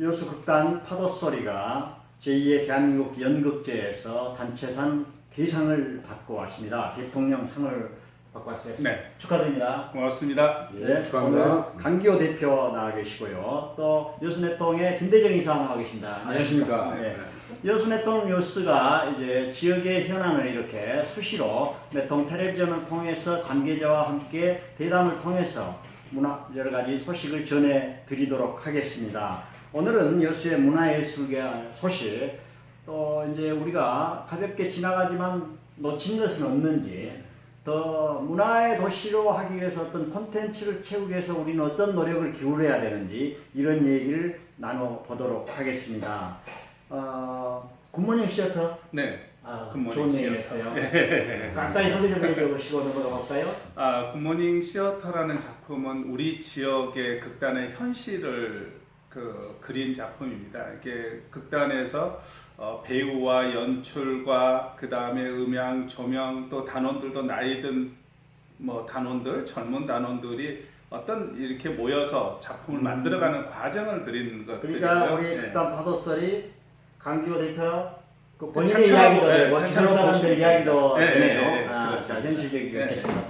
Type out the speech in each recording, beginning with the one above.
여수 극단 파도소리가 제2의 대한민국 연극제에서 단체상 대상을 받고 왔습니다. 대통령상을 받고 왔어요. 네. 축하드립니다. 고맙습니다. 예, 축하합니다. 오늘 강기호 대표 나와 계시고요. 또 여수내통의 김대정 이사 나와 계십니다. 안녕하십니까. 네. 여수내통 뉴스가 이제 지역의 현안을 이렇게 수시로 내통 텔레비전을 통해서 관계자와 함께 대담을 통해서 여러 가지 소식을 전해 드리도록 하겠습니다. 오늘은 여수의 문화예술계 소식, 또 이제 우리가 가볍게 지나가지만 놓친 것은 없는지, 더 문화의 도시로 하기 위해서 어떤 콘텐츠를 채우기 위해서 우리는 어떤 노력을 기울여야 되는지 이런 얘기를 나눠보도록 하겠습니다. 굿모닝 시어터? 네. 굿모닝 좋은 시어터. 얘기했어요. 간단히 소개 좀 해주시고 넘어가 볼까요? 굿모닝 시어터라는 작품은 우리 지역의 극단의 현실을 그린 작품입니다. 이게 극단에서 배우와 연출과 그 다음에 음향, 조명, 또 단원들도 나이든 단원들, 젊은 단원들이 어떤 이렇게 모여서 작품을 만들어가는 과정을 그리는 것들이고요. 그러니까 우리 네. 극단 파도소리 강기호 대표 그 본인의 차차로, 이야기도 네, 되고 주변 차차로 사람들 보시면 이야기도 네, 되네요. 네, 네, 자, 그렇습니다. 현실적이게 네. 됐습니다.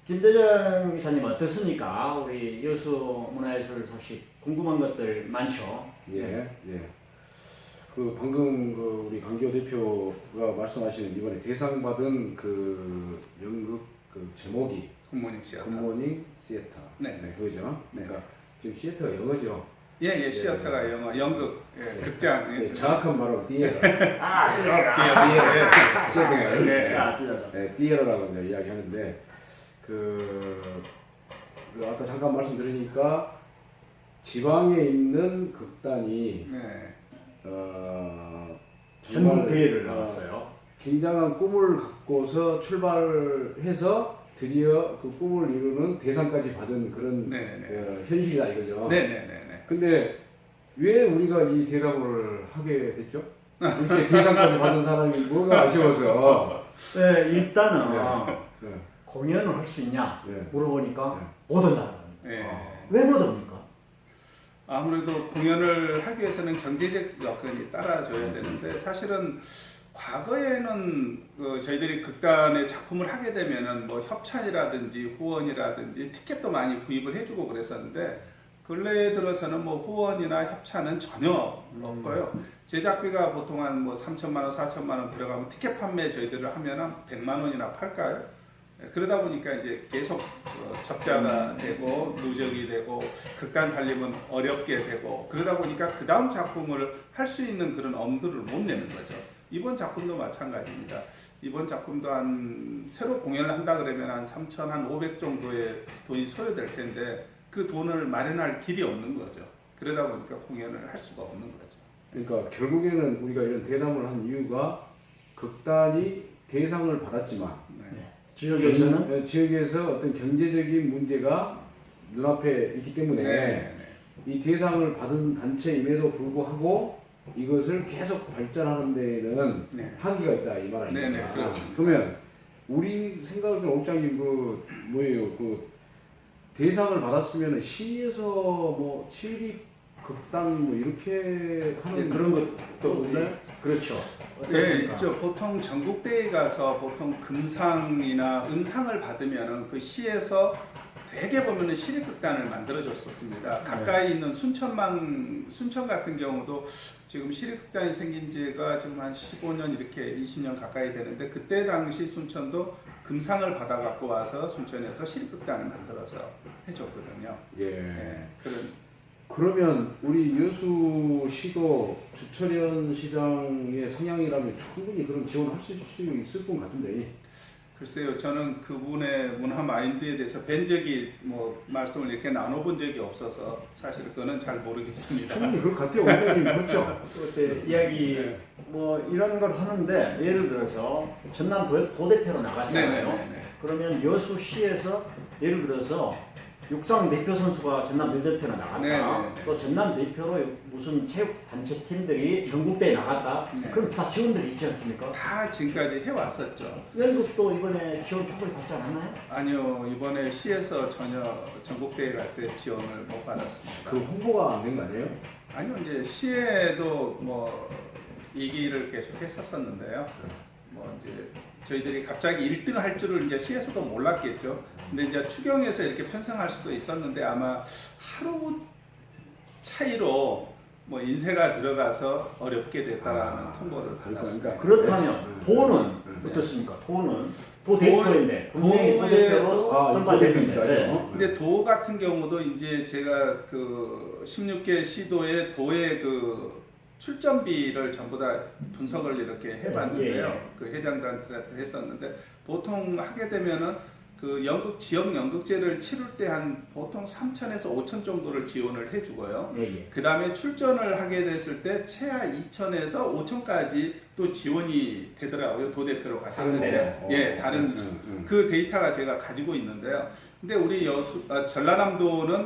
김대정 이사님 어떻습니까? 우리 여수 문화예술 소식 궁금한 것들 많죠? 예. 그 방금 우리 강기호 대표가 말씀하시는 이번에 대상 받은 그 연극 그 제목이 굿모닝 시어터. 굿모닝 시어터. 네. 그거죠. 네. 그러니까 지금 시어터가 영어죠. 예, 시어터가 영어, 연극, 극장. 네, 정확한 말로 띠에러. 띠에러. 시어터가 띠에러. 띠에러라고 이제 이야기하는데 그 아까 잠깐 말씀드리니까 지방에 있는 극단이 네. 전국 대회를 나왔어요. 굉장한 꿈을 갖고서 출발해서 드디어 그 꿈을 이루는 대상까지 받은 그런 현실이다 이거죠. 네네네. 근데 왜 우리가 이 대답을 하게 됐죠? 이렇게 대상까지 받은 사람이 뭐가 아쉬워서. 네, 일단은 네. 공연을 할 수 있냐 네. 물어보니까 못 한다는 네. 왜 못 합니까? 아무래도 공연을 하기 위해서는 경제적 여건이 따라줘야 되는데 사실은 과거에는 저희들이 극단의 작품을 하게 되면은 뭐 협찬이라든지 후원이라든지 티켓도 많이 구입을 해주고 그랬었는데 근래에 들어서는 뭐 후원이나 협찬은 전혀 없고요. 제작비가 보통 한 뭐 3천만 원, 4천만 원 들어가면 티켓 판매 저희들을 하면은 100만 원이나 팔까요? 그러다 보니까 이제 계속 적자가 되고 누적이 되고 극단 살림은 어렵게 되고 그러다 보니까 그 다음 작품을 할 수 있는 그런 엄두를 못 내는 거죠. 이번 작품도 마찬가지입니다. 이번 작품도 한 새로 공연을 한다 그러면 한 3,500 정도의 돈이 소요될 텐데 그 돈을 마련할 길이 없는 거죠. 그러다 보니까 공연을 할 수가 없는 거죠. 그러니까 결국에는 우리가 이런 대담을 한 이유가 극단이 대상을 받았지만 지역에서는 지역에서 어떤 경제적인 문제가 눈앞에 있기 때문에 이 대상을 받은 단체임에도 불구하고 이것을 계속 발전하는 데에는 한계가 있다 이 말 아닙니까? 그렇습니다. 그러면 우리 생각할 때는 옥장님 대상을 받았으면 시에서 뭐 체립 극단 뭐 이렇게 하는 그런 것도 없나요? 그렇죠. 네, 있죠. 보통 전국대회 가서 보통 금상이나 은상을 받으면은 그 시에서 대개 보면은 시립극단을 만들어줬었습니다. 가까이 있는 순천 같은 경우도 지금 시립극단이 생긴 지가 지금 한 15년 이렇게 20년 가까이 되는데 그때 당시 순천도 금상을 받아 갖고 와서 순천에서 시립극단을 만들어서 해줬거든요. 그러면 우리 여수시도 주철현 시장의 성향이라면 충분히 그런 지원을 할 수 있을 것 같은데. 글쎄요, 저는 그분의 문화 마인드에 대해서 뵌 적이 말씀을 이렇게 나눠본 적이 없어서 사실 그거는 잘 모르겠습니다. 충분히 그럴 것 같아요. 원장님 그렇죠. 그때 이야기 뭐 이런 걸 하는데 예를 들어서 전남 도대표로 나갔잖아요. 그러면 여수시에서 예를 들어서 육상 대표 선수가 전남 대전태로 나갔다. 네. 또 전남 대표로 무슨 체육 단체 팀들이 전국대회 나갔다. 네. 그럼 다 지원들이 있지 않습니까? 다 지금까지 해왔었죠. 연극도 이번에 지원 충분히 받지 않았나요? 아니요, 이번에 시에서 전혀 전국대회 갈 때 지원을 못 받았습니다. 그 홍보가 안 된 거 아니에요? 아니요, 이제 시에도 뭐 얘기를 계속 했었었는데요. 뭐 이제 저희들이 갑자기 1등 할 줄을 이제 시에서도 몰랐겠죠. 근데 이제 추경에서 이렇게 편성할 수도 있었는데 아마 하루 차이로 뭐 인쇄가 들어가서 어렵게 됐다라는 통보를 받았습니다. 그렇다면 돈은 어떻습니까? 돈은 도 대표인데 분명히 도 대표로 선발됐는데. 네. 근데 도 같은 경우도 이제 제가 그 16개 시도의 도의 그 출전비를 전부 다 분석을 이렇게 해봤는데요. 예. 그 회장단한테 했었는데 보통 하게 되면은 그 연극 지역 연극제를 치를 때 한 보통 3천에서 5천 정도를 지원을 해주고요. 예. 그 다음에 출전을 하게 됐을 때 최하 2천에서 5천까지 또 지원이 되더라고요. 도 대표로 갔었을 때. 예, 다른 그 데이터가 제가 가지고 있는데요. 근데 우리 전라남도는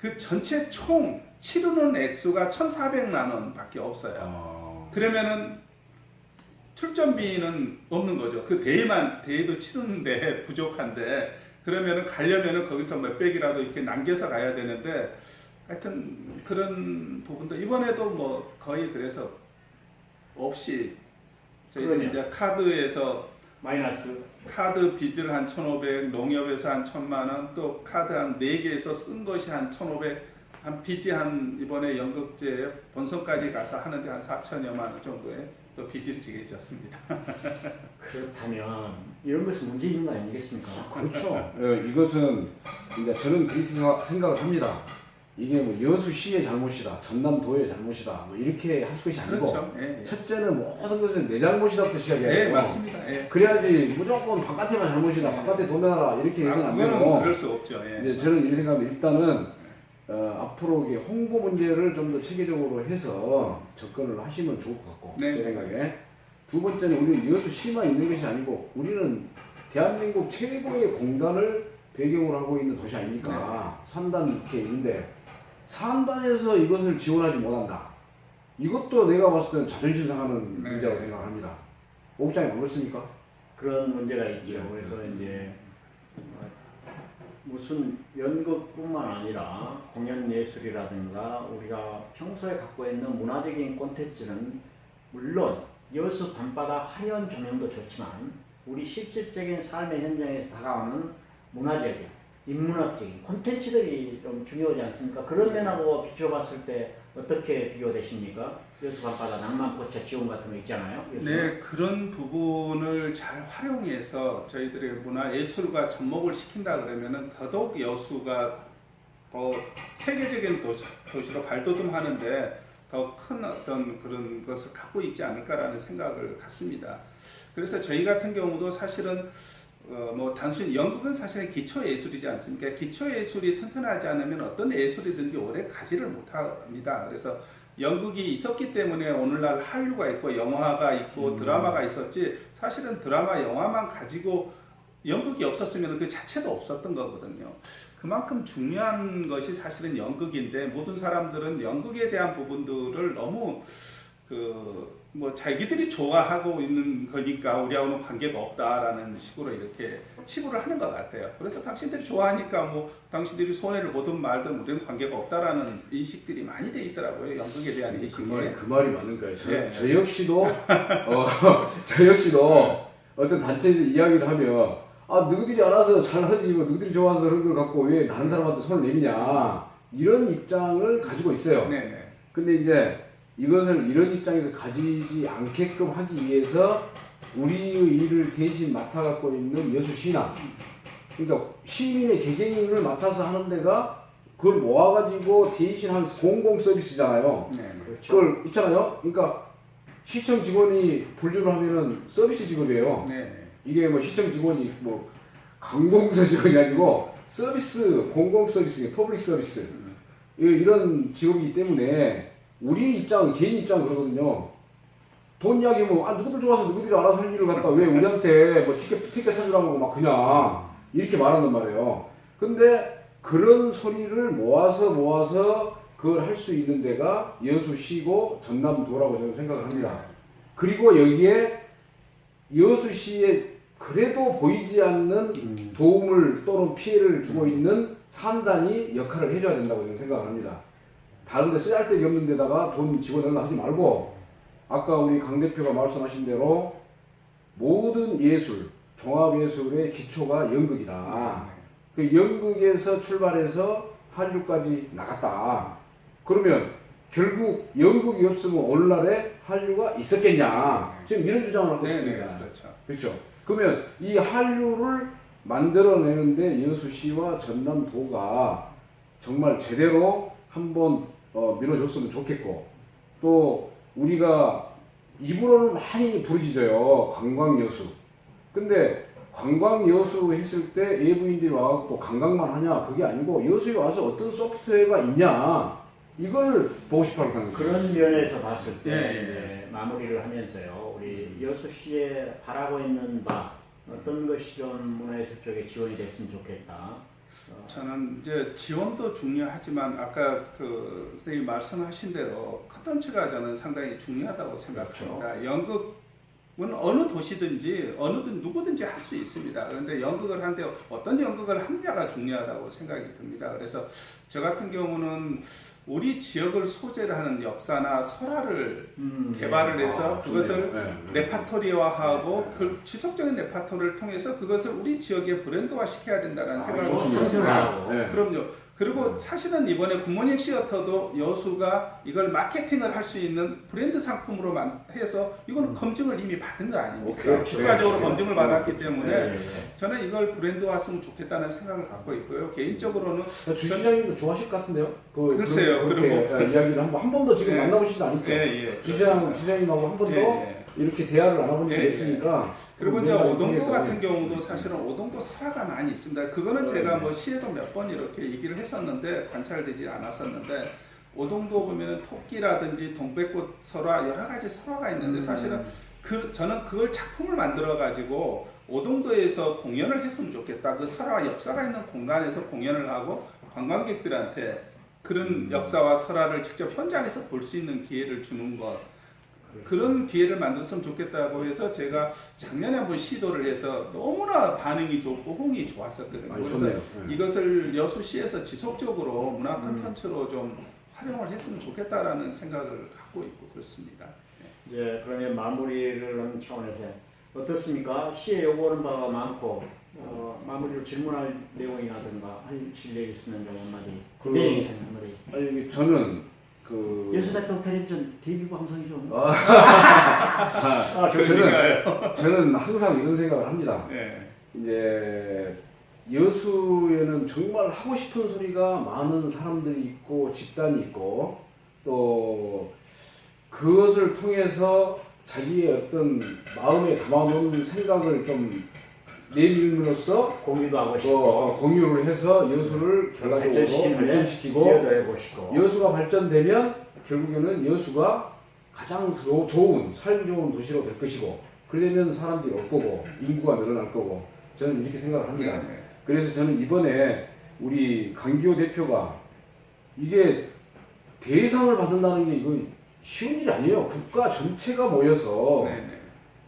그 전체 총 치르는 액수가 1,400만 원밖에 없어요. 그러면은 출전비는 없는 거죠. 그 대회도 치르는데 부족한데 그러면은 가려면은 거기서 몇백이라도 이렇게 남겨서 가야 되는데 하여튼 그런 부분도 이번에도 뭐 거의 그래서 없이 저희들이 이제 카드에서 마이너스 카드 빚을 한 1,500, 농협에서 한 1,000만 원, 또 카드 한 4개에서 쓴 것이 한 1,500, 한 빚이 한 이번에 연극제 본선까지 가서 하는데 한 4천여만 원 정도의 또 빚을 지게 졌습니다. 그렇다면 이런 것은 문제 있는 거 아니겠습니까? 그렇죠. 이것은 이제 저는 그렇게 생각을 합니다. 이게 뭐 여수시의 잘못이다, 전남도의 잘못이다, 뭐 이렇게 할 것이 아니고 그렇죠. 예. 첫째는 모든 것은 내 잘못이다부터 시작해야 네, 돼요. 맞습니다. 예. 그래야지 무조건 바깥에만 잘못이다, 바깥에 돈 내놔라 이렇게 해서는 안 그거는 되고. 그럴 수 없죠. 예. 이제 저는 이렇게 생각합니다. 일단은 앞으로 이게 홍보 문제를 좀 더 체계적으로 해서 접근을 하시면 좋을 것 같고, 네. 제 생각에. 두 번째는 우리는 여수시만 있는 것이 아니고 우리는 대한민국 최고의 공단을 배경으로 하고 있는 도시 아닙니까? 네. 3단 이렇게 있는데 3단에서 이것을 지원하지 못한다. 이것도 내가 봤을 때는 자존심 상하는 네. 문제라고 생각합니다. 옥장님 그렇습니까? 그런 문제가 있죠. 네. 그래서 이제 무슨 연극뿐만 아니라 공연 예술이라든가 우리가 평소에 갖고 있는 문화적인 콘텐츠는 물론 여수 밤바다 화려한 조명도 좋지만 우리 실질적인 삶의 현장에서 다가오는 문화적인 인문학적인 콘텐츠들이 좀 중요하지 않습니까? 그런 면하고 비춰봤을 때 어떻게 비교되십니까? 여수 밤바다 낭만포차 지원 같은 거 있잖아요. 네, 그런 부분을 잘 활용해서 저희들의 문화 예술과 접목을 시킨다 그러면은 더더욱 여수가 더 세계적인 도시로 발돋움하는데 더 큰 어떤 그런 것을 갖고 있지 않을까라는 생각을 갖습니다. 그래서 저희 같은 경우도 사실은 뭐 단순히 연극은 사실은 기초 예술이지 않습니까? 기초 예술이 튼튼하지 않으면 어떤 예술이든지 오래 가지를 못합니다. 그래서 연극이 있었기 때문에 오늘날 한류가 있고 영화가 있고 드라마가 있었지 사실은 드라마 영화만 가지고 연극이 없었으면 그 자체도 없었던 거거든요. 그만큼 중요한 것이 사실은 연극인데 모든 사람들은 연극에 대한 부분들을 너무 뭐 자기들이 좋아하고 있는 거니까 우리하고는 관계가 없다라는 식으로 이렇게 치부를 하는 것 같아요. 그래서 당신들이 좋아하니까 뭐 당신들이 손해를 보든 말든 우리는 관계가 없다라는 인식들이 많이 돼 있더라고요. 연극에 대한 인식이. 그 말이 맞는 거예요. 네. 저 역시도 저 역시도 어떤 단체에서 이야기를 하면 너희들이 알아서 잘 하지 뭐 너희들이 좋아서 그런 걸 갖고 왜 다른 사람한테 손을 내미냐 이런 입장을 가지고 있어요. 네네. 근데 이제 이것을 이런 입장에서 가지지 않게끔 하기 위해서 우리의 일을 대신 맡아갖고 있는 여수시나 그러니까 시민의 개개인을 맡아서 하는 데가 그걸 모아가지고 대신 한 공공 서비스잖아요. 네. 그렇죠. 그걸 있잖아요. 그러니까 시청 직원이 분류를 하면은 서비스 직업이에요. 네. 이게 뭐 시청 직원이 뭐 관공서 직원이 아니고 서비스, 공공 서비스, 퍼블릭 서비스 이런 직업이기 때문에 우리 입장은 개인 입장은 그러거든요. 돈 이야기하면 누구들 좋아서 누구들이 알아서 할 일을 갖다 왜 우리한테 뭐 티켓 사주라고 막 그냥 이렇게 말하는 말이에요. 근데 그런 소리를 모아서 그걸 할 수 있는 데가 여수시고 전남도라고 저는 생각을 합니다. 그리고 여기에 여수시에 그래도 보이지 않는 도움을 또는 피해를 주고 있는 산단이 역할을 해줘야 된다고 저는 생각을 합니다. 다른 데 쓰잘데기 없는 데다가 돈 집어넣으려 하지 말고 아까 우리 강 대표가 말씀하신 대로 모든 예술, 종합예술의 기초가 연극이다. 그 연극에서 출발해서 한류까지 나갔다. 그러면 결국 연극이 없으면 오늘날에 한류가 있었겠냐. 지금 이런 주장을 하고 있습니다. 그렇죠. 그러면 이 한류를 만들어내는데 여수시와 전남도가 정말 제대로 한번 밀어줬으면 좋겠고, 또 우리가 입으로는 많이 부르짖어요. 관광여수. 근데 관광여수 했을 때 외부인들이 와갖고 관광만 하냐? 그게 아니고 여수에 와서 어떤 소프트웨어가 있냐? 이걸 보고 싶어 하는 거예요. 그런 면에서 봤을 때 이제 마무리를 하면서요. 우리 여수시에 바라고 있는 바 어떤 것이 좀 문화예술 쪽에 지원이 됐으면 좋겠다. 저는 이제 지원도 중요하지만 아까 그 선생님 말씀하신 대로 컨텐츠가 저는 상당히 중요하다고 생각합니다. 그렇죠. 연극은 어느 도시든지 어느든 누구든지 할 수 있습니다. 그런데 연극을 하는데 어떤 연극을 하느냐가 중요하다고 생각이 듭니다. 그래서 저 같은 경우는 우리 지역을 소재로 하는 역사나 설화를 개발을 해서 그것을 레파토리화하고 그 지속적인 레파토리를 통해서 그것을 우리 지역의 브랜드화 시켜야 된다는 생각을 좋습니다. 그럼요. 그리고 사실은 이번에 굿모닝 시어터도 여수가 이걸 마케팅을 할 수 있는 브랜드 상품으로만 해서 이거는 검증을 이미 받은 거 아닙니까? 국가적으로 검증을 받았기 때문에 저는 이걸 브랜드화했으면 좋겠다는 생각을 갖고 있고요. 개인적으로는 주 시장님도 좋아하실 것 같은데요? 글쎄요. 그렇게 이야기를 한 번도 지금 만나보시지 않았죠? 주 시장님하고 한 번도 이렇게 대화를 나눠본 적이 없으니까. 그리고 이제 오동도 같은 경우도 사실은 오동도 설화가 많이 있습니다. 그거는 제가 뭐 시에도 몇 번 이렇게 얘기를 했었는데 관찰되지 않았었는데 오동도 보면은 토끼라든지 동백꽃 설화 여러 가지 설화가 있는데 사실은 저는 그걸 작품을 만들어 가지고 오동도에서 공연을 했으면 좋겠다. 그 설화 역사가 있는 공간에서 공연을 하고 관광객들한테 그런 역사와 설화를 직접 현장에서 볼 수 있는 기회를 주는 것. 그런 기회를 만들었으면 좋겠다고 해서 제가 작년에 한번 시도를 해서 너무나 반응이 좋고 호응이 좋았었거든요. 그래서 이것을 여수시에서 지속적으로 문화 콘텐츠로 좀 활용을 했으면 좋겠다라는 생각을 갖고 있고 그렇습니다. 이제 그러면 마무리를 하는 차원에서 어떻습니까? 시에 요구하는 바가 많고 마무리로 질문할 내용이라든가 하실 얘기 있으면 좀 한마디. 네, 이상 한마디. 아니 저는 여수대통 텔레비전 데뷔 방송이죠. 저는 항상 이런 생각을 합니다. 네. 이제 여수에는 정말 하고 싶은 소리가 많은 사람들이 있고 집단이 있고 또 그것을 통해서 자기의 어떤 마음에 담아놓은 생각을 좀 내밀므로써 공유도 하고 싶고 공유를 해서 여수를 결과적으로 발전시키고 여수가 발전되면 결국에는 여수가 가장 좋은 살기 좋은 도시로 될 것이고 그러면 사람들이 올 거고 인구가 늘어날 거고 저는 이렇게 생각을 합니다. 그래서 저는 이번에 우리 강기호 대표가 이게 대상을 받는다는 게 이거 쉬운 일이 아니에요. 국가 전체가 모여서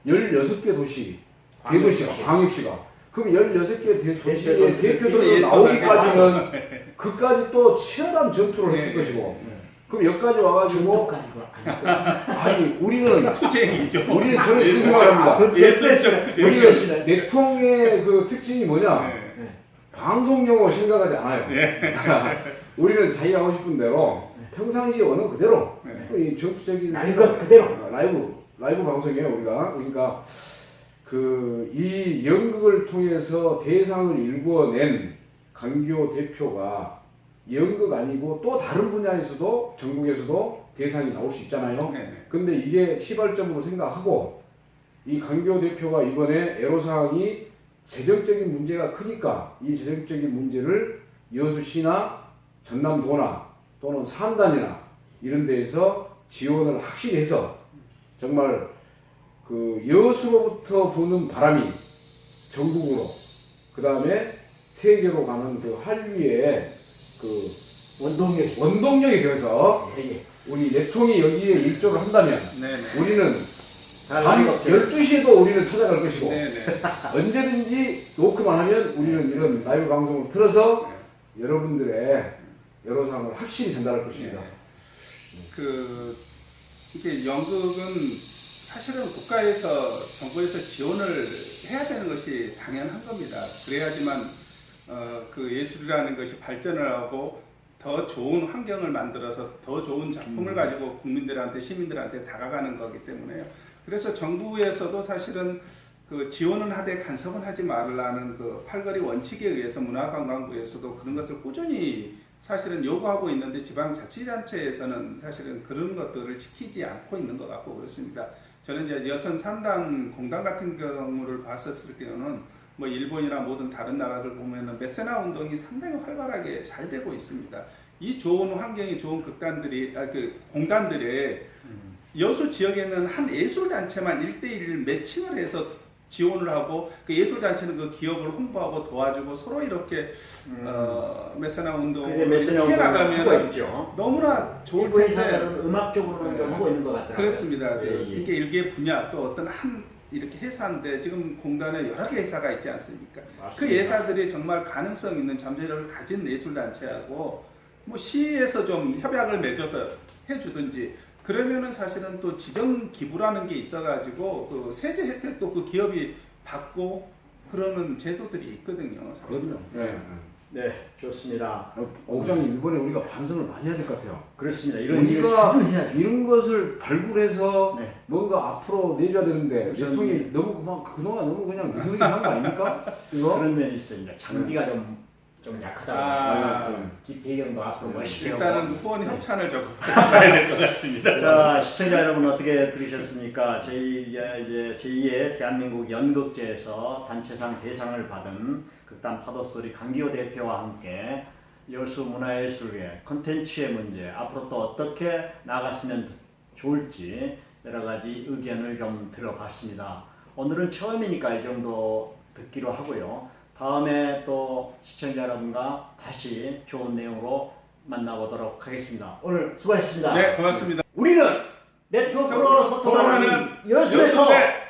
16개 도시 대도시가, 광역시가. 그럼 16개 도시의 대표들로 나오기까지는 그까지 또 치열한 전투를 했을 것이고. 그럼 여기까지 와가지고. 아니, 우리는. 투쟁이죠. 우리는 저는 이렇게 생각합니다. 예술적 투쟁. 우리는 내통의 그 특징이 뭐냐. 방송 용어 생각하지 않아요. 우리는 자기가 하고 싶은 대로 평상시에 오는 그대로. 이 전투적인. 라이브 그대로. 라이브 방송이에요, 우리가. 그러니까. 이 연극을 통해서 대상을 일궈낸 강기호 대표가 연극 아니고 또 다른 분야에서도 전국에서도 대상이 나올 수 있잖아요. 근데 이게 시발점으로 생각하고 이 강기호 대표가 이번에 애로사항이 재정적인 문제가 크니까 이 재정적인 문제를 여수시나 전남도나 또는 산단이나 이런 데에서 지원을 확실히 해서 정말 여수로부터 부는 바람이 전국으로 그 다음에 세계로 가는 그 한류의 그 원동력. 원동력이 되어서 예, 예. 우리 내통이 여기에 일조를 한다면 네네. 우리는 잘 밤 알겠죠. 12시에도 우리는 찾아갈 것이고 네네. 언제든지 노크만 하면 우리는 이런 라이브 방송을 틀어서 여러분들의 여러상을 확실히 전달할 것입니다. 그 이게 연극은 사실은 국가에서 정부에서 지원을 해야 되는 것이 당연한 겁니다. 그래야지만 그 예술이라는 것이 발전을 하고 더 좋은 환경을 만들어서 더 좋은 작품을 가지고 국민들한테 시민들한테 다가가는 거기 때문에요. 그래서 정부에서도 사실은 그 지원은 하되 간섭은 하지 말라는 그 팔거리 원칙에 의해서 문화관광부에서도 그런 것을 꾸준히 사실은 요구하고 있는데 지방자치단체에서는 사실은 그런 것들을 지키지 않고 있는 것 같고 그렇습니다. 저는 이제 여천 3단 공단 같은 경우를 봤었을 때는 뭐 일본이나 모든 다른 나라들 보면은 메세나 운동이 상당히 활발하게 잘 되고 있습니다. 이 좋은 환경이 좋은 극단들이 그 공단들의 여수 지역에는 한 예술단체만 1대1 매칭을 해서 지원을 하고 그 예술단체는 그 기업을 홍보하고 도와주고 서로 이렇게 메세나 운동을 해나가면 너무나 좋을 일본 텐데 회사들은 음악적으로는 좀 하고 있는 것 같더라고요. 그렇습니다. 예, 예. 이게 일개 분야 또 어떤 한 이렇게 회사인데 지금 공단에 여러 개 회사가 있지 않습니까? 맞습니다. 그 회사들이 정말 가능성 있는 잠재력을 가진 예술단체하고 뭐 시에서 좀 협약을 맺어서 해주든지 그러면은 사실은 또 지정 기부라는 게 있어가지고 그 세제 혜택도 그 기업이 받고 그러는 제도들이 있거든요. 사실은. 그럼요. 네. 네, 좋습니다. 옥장님 이번에 우리가 반성을 많이 해야 될 것 같아요. 그렇습니다. 이런 일을 우리가 자주 해야죠. 이런 것을 발굴해서 네. 뭔가 앞으로 내줘야 되는데 우선- 대통령이 너무 그동안 너무 그냥 느슨하게 한 거 아닙니까? 이거? 그런 면이 있습니다. 장비가 좀 약하다. 배경도 앞으로 멋있게 일단은 하고. 후원 협찬을 조금 받아야 될 것 같습니다. 자, 시청자 여러분 어떻게 들으셨습니까? 이제 제2의 대한민국 연극제에서 단체상 대상을 받은 극단 파도소리 강기호 대표와 함께 여수 문화예술계 콘텐츠의 문제 앞으로 또 어떻게 나갔으면 좋을지 여러 가지 의견을 좀 들어봤습니다. 오늘은 처음이니까 이 정도 듣기로 하고요. 다음에 또 시청자 여러분과 다시 좋은 내용으로 만나보도록 하겠습니다. 오늘 수고하셨습니다. 네, 고맙습니다. 우리는 네트워크로 소통하는 여수에서 여수대